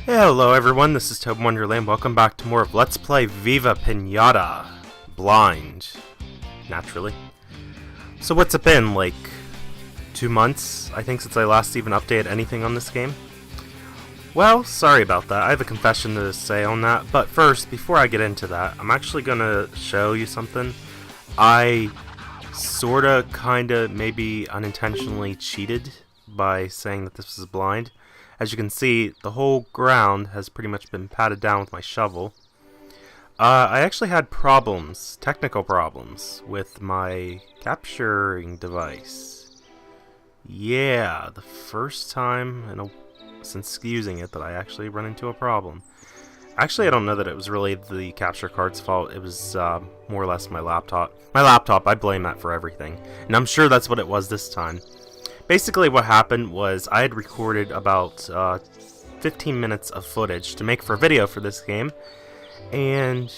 Hello everyone, this is ToadinWonderland. Welcome back to more of Let's Play Viva Piñata. Blind. Naturally. So what's it been, like 2 months, I think, since I last even updated anything on this game? Well, sorry about that. I have a confession to say on that. But first, before I get into that, I'm actually gonna show you something. I sorta, kinda, maybe unintentionally cheated by saying that this was blind. As you can see, the whole ground has pretty much been patted down with my shovel. I actually had problems, technical problems, with my capturing device. Yeah, the first time since using it that I actually run into a problem. Actually, I don't know that it was really the capture card's fault. It was more or less my laptop. My laptop, I blame that for everything. And I'm sure that's what it was this time. Basically what happened was I had recorded about 15 minutes of footage to make for a video for this game, and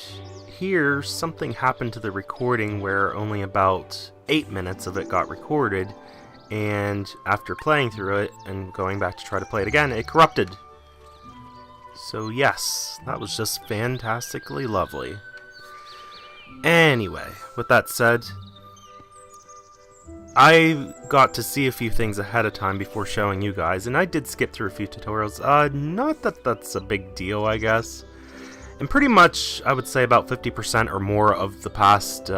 here something happened to the recording where only about 8 minutes of it got recorded, and after playing through it and going back to try to play it again, it corrupted. So yes, that was just fantastically lovely. Anyway, with that said, I got to see a few things ahead of time before showing you guys, and I did skip through a few tutorials. Not that that's a big deal, I guess. And pretty much, I would say about 50% or more of the past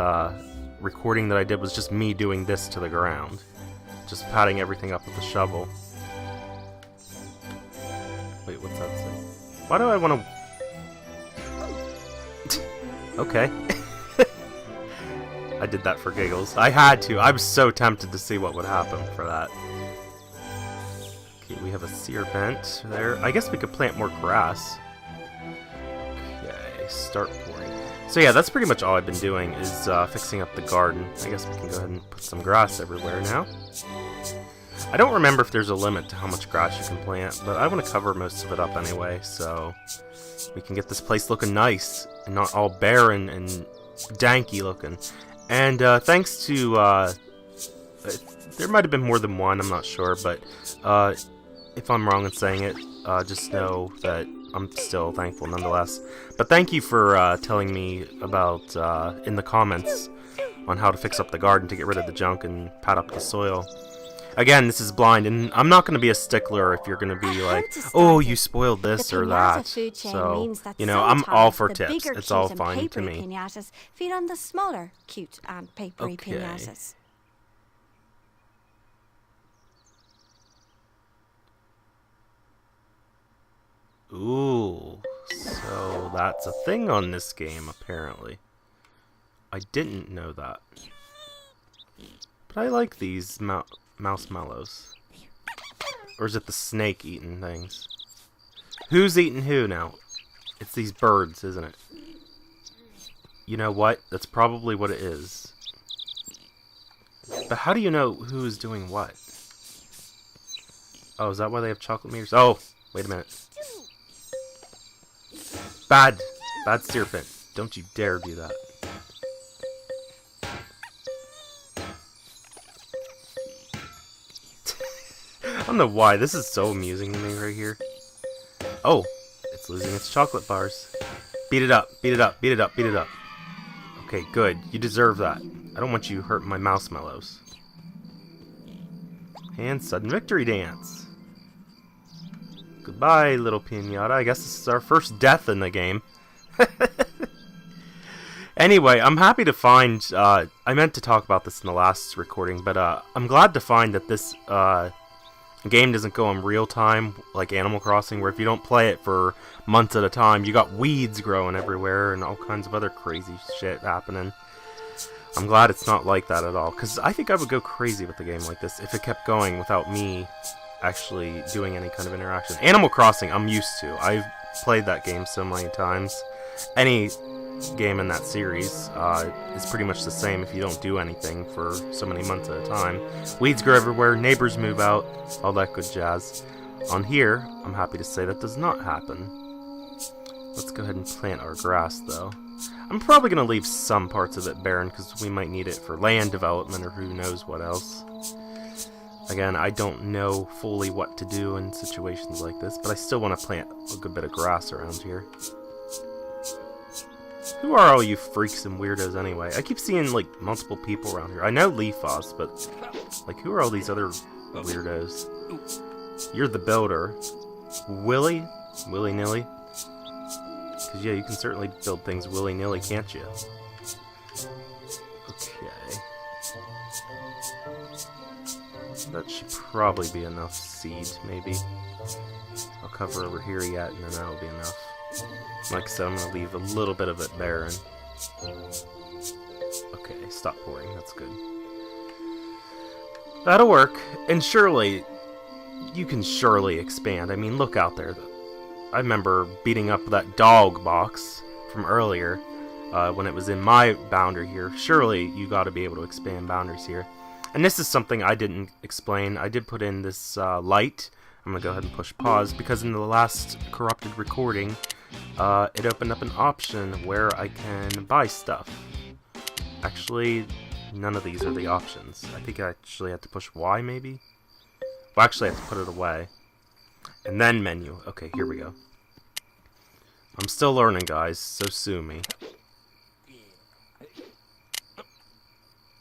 recording that I did was just me doing this to the ground. Just patting everything up with a shovel. Wait, what's that say? Why do I want to... Okay. I did that for giggles. I had to. I was so tempted to see what would happen for that. Okay, we have a sear vent there. I guess we could plant more grass. Okay, start pouring. So yeah, that's pretty much all I've been doing is fixing up the garden. I guess we can go ahead and put some grass everywhere now. I don't remember if there's a limit to how much grass you can plant, but I want to cover most of it up anyway, so we can get this place looking nice and not all barren and danky looking. And thanks to, there might have been more than one, I'm not sure, but if I'm wrong in saying it, just know that I'm still thankful nonetheless. But thank you for telling me about, in the comments, on how to fix up the garden to get rid of the junk and pat up the soil. Again, this is blind, and I'm not going to be a stickler if you're going to be like, oh, you spoiled this or that. So, you know, I'm all for tips. It's all fine to me. Pinatas feed on the smaller, cute and papery pinatas. Ooh, so that's a thing on this game, apparently. I didn't know that. But I like these marshmallows. Or is it the snake eating things? Who's eating who now? It's these birds, isn't it? You know what? That's probably what it is. But how do you know who is doing what? Oh, is that why they have chocolate meters? Oh, wait a minute. Bad serpent. Don't you dare do that. I don't know why, this is so amusing to me right here. Oh, it's losing its chocolate bars. Beat it up, beat it up, beat it up, beat it up. Okay, good. You deserve that. I don't want you hurting my marshmallows. And sudden victory dance. Goodbye, little piñata. I guess this is our first death in the game. Anyway, I'm happy to find... I meant to talk about this in the last recording, but I'm glad to find that this... game doesn't go in real time like Animal Crossing, where if you don't play it for months at a time, you got weeds growing everywhere and all kinds of other crazy shit happening. I'm glad it's not like that at all, because I think I would go crazy with a game like this if it kept going without me actually doing any kind of interaction. Animal Crossing, I'm used to. I've played that game so many times. Any game in that series is pretty much the same if you don't do anything for so many months at a time. Weeds grow everywhere, neighbors move out, all that good jazz. On here, I'm happy to say that does not happen. Let's go ahead and plant our grass, though. I'm probably going to leave some parts of it barren because we might need it for land development or who knows what else. Again, I don't know fully what to do in situations like this, but I still want to plant a good bit of grass around here. Who are all you freaks and weirdos anyway? I keep seeing, like, multiple people around here. I know Leafos, but, like, who are all these other weirdos? You're the builder. Willy? Willy-nilly? Because, yeah, you can certainly build things willy-nilly, can't you? Okay. That should probably be enough seed, maybe. I'll cover over here yet, and then that'll be enough. Like I said, I'm going to leave a little bit of it barren. Okay, stop pouring. That's good. That'll work. And surely, you can surely expand. I mean, look out there. I remember beating up that dog box from earlier when it was in my boundary here. Surely, you got to be able to expand boundaries here. And this is something I didn't explain. I did put in this light. I'm going to go ahead and push pause because in the last corrupted recording, it opened up an option where I can buy stuff. Actually, none of these are the options. I think I actually have to push Y, maybe? Well, actually, I have to put it away. And then menu. Okay, here we go. I'm still learning, guys, so sue me.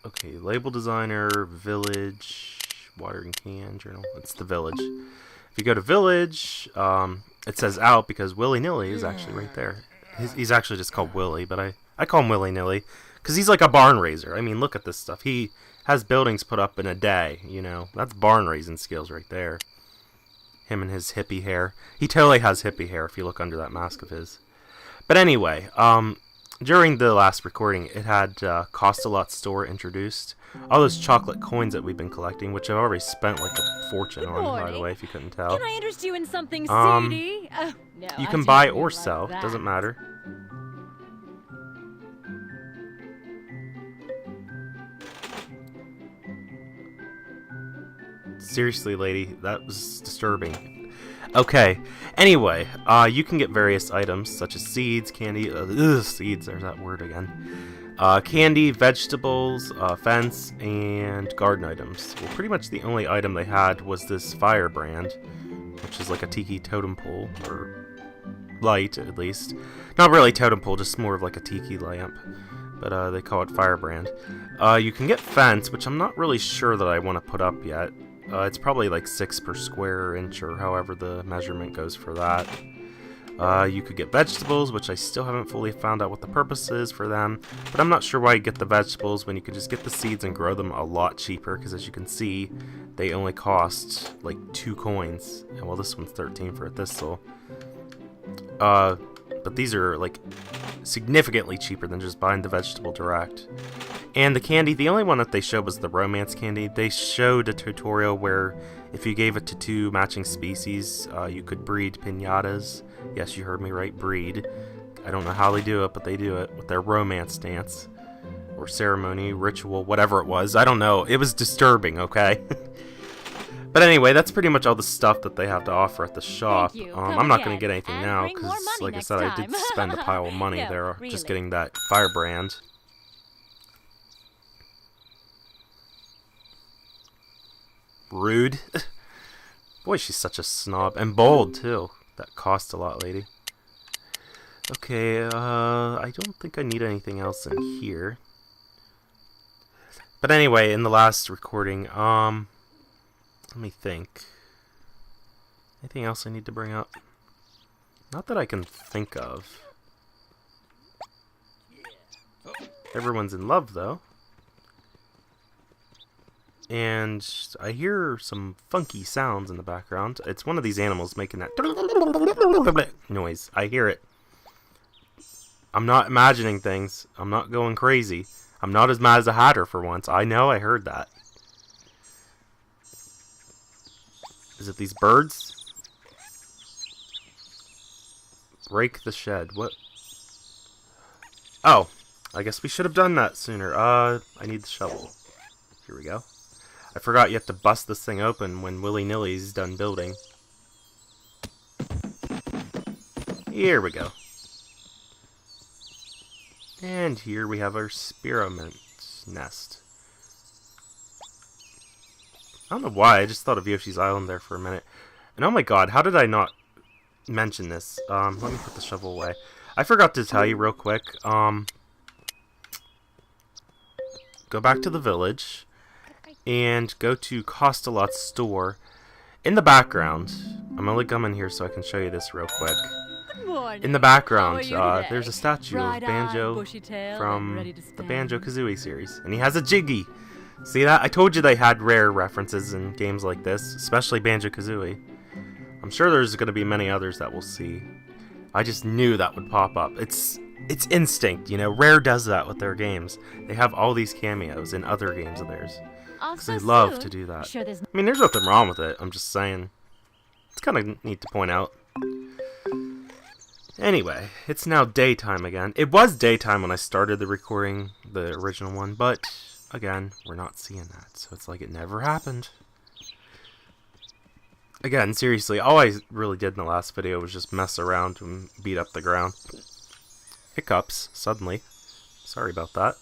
Okay, label designer, village, watering can, journal. It's the village. If you go to village, it says out because willy-nilly is actually right there. He's actually just called Willy, but I call him willy-nilly because he's like a barn raiser. I mean, look at this stuff. He has buildings put up in a day, you know. That's barn raising skills right there. Him and his hippie hair. He totally has hippie hair if you look under that mask of his. But anyway, during the last recording, it had Cost-a-Lot store introduced. All those chocolate coins that we've been collecting, which I've already spent like a fortune on, by the way, if you couldn't tell. Can I interest you in something seedy? No, you can buy or sell, doesn't matter. Seriously, lady, that was disturbing. Okay, anyway, you can get various items such as seeds, candy, seeds, there's that word again. Candy, vegetables, fence, and garden items. Well, pretty much the only item they had was this firebrand, which is like a tiki totem pole, or light at least. Not really totem pole, just more of like a tiki lamp, but they call it firebrand. You can get fence, which I'm not really sure that I want to put up yet. It's probably like 6 per square inch, or however the measurement goes for that. You could get vegetables, which I still haven't fully found out what the purpose is for them. But I'm not sure why you get the vegetables when you could just get the seeds and grow them a lot cheaper. Because as you can see, they only cost like 2 coins. And well, this one's 13 for a thistle. But these are like significantly cheaper than just buying the vegetable direct. And the candy, the only one that they showed was the romance candy. They showed a tutorial where if you gave it to 2 matching species, you could breed pinatas. Yes, you heard me right, breed. I don't know how they do it, but they do it with their romance dance. Or ceremony, ritual, whatever it was. I don't know. It was disturbing, okay? But anyway, that's pretty much all the stuff that they have to offer at the shop. I'm not going to get anything now, because like I said, I did spend a pile of money there just getting that firebrand. Rude. Boy, she's such a snob. And bold, too. That cost a lot, lady. Okay, I don't think I need anything else in here. But anyway, in the last recording, let me think. Anything else I need to bring up? Not that I can think of. Everyone's in love, though. And I hear some funky sounds in the background. It's one of these animals making that noise. I hear it. I'm not imagining things. I'm not going crazy. I'm not as mad as a hatter for once. I know I heard that. Is it these birds? Break the shed. What? Oh, I guess we should have done that sooner. I need the shovel. Here we go. I forgot you have to bust this thing open when willy-nilly's done building. Here we go. And here we have our spearmint nest. I don't know why, I just thought of Yoshi's Island there for a minute. And oh my god, how did I not mention this? Let me put the shovel away. I forgot to tell you real quick. Go back to the village and go to Costalot's store. In the background, I'm only coming here so I can show you this real quick. In the background, there's a statue of Banjo from the Banjo-Kazooie series, and he has a Jiggy. See that? I told you they had rare references in games like this, especially Banjo-Kazooie. I'm sure there's going to be many others that we'll see. I just knew that would pop up. It's instinct, you know. Rare does that with their games. They have all these cameos in other games of theirs. Because they love to do that. I mean, there's nothing wrong with it. I'm just saying. It's kind of neat to point out. Anyway, it's now daytime again. It was daytime when I started the recording, the original one, but again, we're not seeing that, so it's like it never happened. Again, seriously, all I really did in the last video was just mess around and beat up the ground. Hiccups, suddenly. Sorry about that.